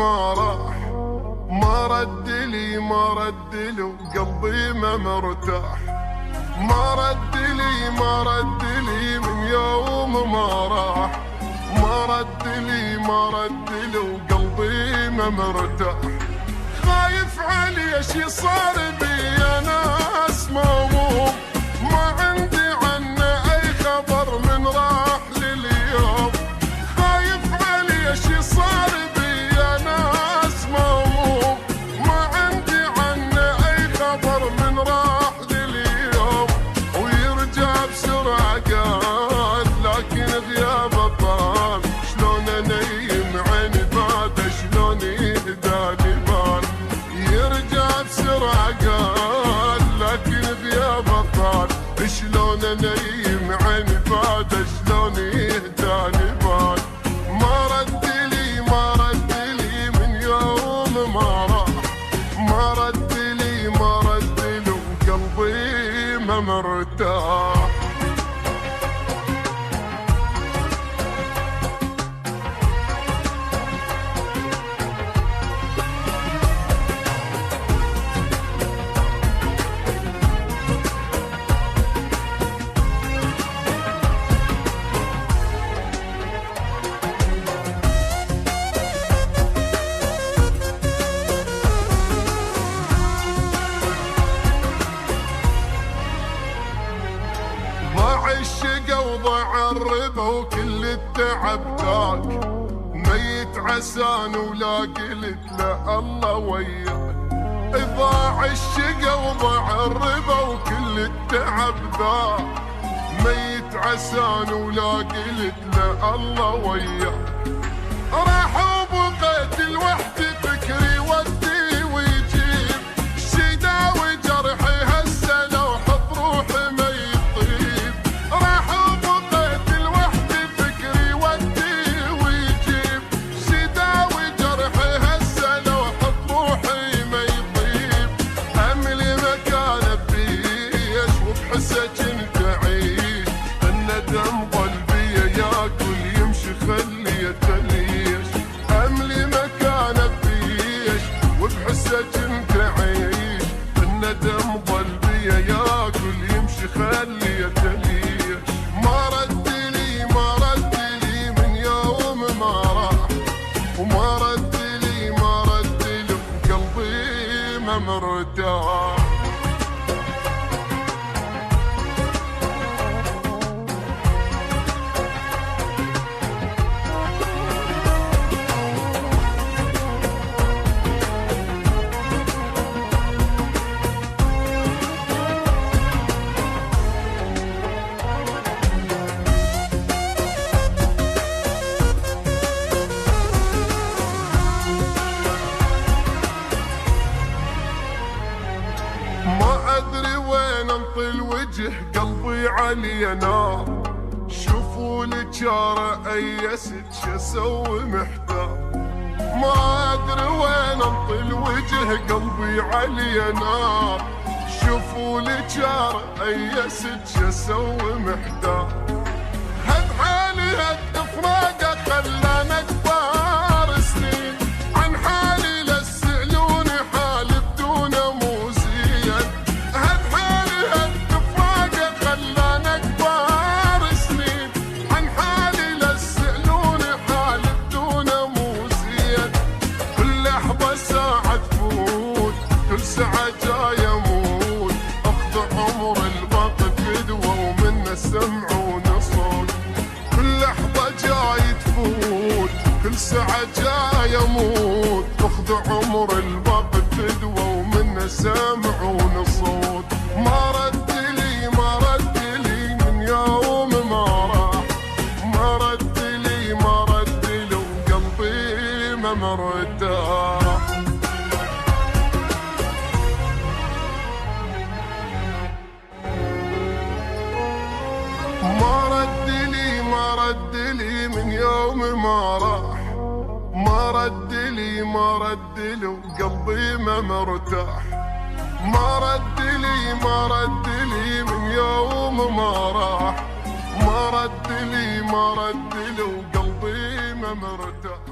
ما راح، ما رد لي وقلبي ما مرتاح، ما رد لي من يوم ما راح، ما رد لي وقلبي ما مرتاح. خايف علي شي صار بي انا اسمه، ما عندي عنه اي خبر من راح لليوم. خايف علي شي صار بي انا اسمه، ما عندي عنه اي خبر من راح لليوم. ويرجع بسرعه قال لكن غيابه طال، شلون انيم عيني بعده شلون يهداني بال. يرجع بسرعه قال لكن غيابه طال، شلون انيم عيني بعده شلون يهداني بال. ما رد لي من يوم ما راح، ما رد لي وقلبي ما مرتاح. الشقا وضع الربا وكل التعب ذاك، ميت عسان ولا قلت له الله وياك. ضاع الشقا وضع الربا وكل التعب ذاك، ميت عسان ولا قلت له الله وياك. راح وبقيت لوحدي فكري ودي ويجيب، شداوي جرحي هسه لو حط روحي ما يطيب. راح وبقيت لوحدي فكري ودي ويجيب، شداوي جرحي هسه لو حط روحي ما يطيب. املي مكان بيش وبحسه كنت اعيش، الندم قلبي ياكل يمشي خليه تليش. املي مكان بيش وبحسه كنت اعيش، الندم قلبي ياكل يمشي خليه تليش. ما رد لي من يوم ما راح، وما رد لي وقلبي ما مرتاح. ما أدري وين انطي الوجه قلبي علي نار، شوفوا لي جاره أيست شسوي محتار. ما أدري وين انطي الوجه قلبي علي نار، شوفوا لي جاره أيست شسوي محتار. هد حالي هد فراقه خلانا كبار سنين، عن حالي لا تسألوني حالي بدونه مو زين. هد حالي هد فراقه خلانا كبار سنين، عن حالي لا تسألوني حالي بدونه مو زين. كل لحظة ساعة تفوت، كل ساعة جاي اموت، اخذ عمر الباقي فدوة ومنه سمعون صوت. كل لحظة جاي تفوت، كل ساعة جاي اموت، اخذ عمر الباقي فدوة ومنه سمعون صوت. ما رد لي من يوم ما راح، ما رد لي وقلبي ما مرتاح. ما رد لي من يوم ما راح، ما رد لي وقلبي ما مرتاح. ما رد لي من يوم ما راح، ما رد لي وقلبي ما مرتاح.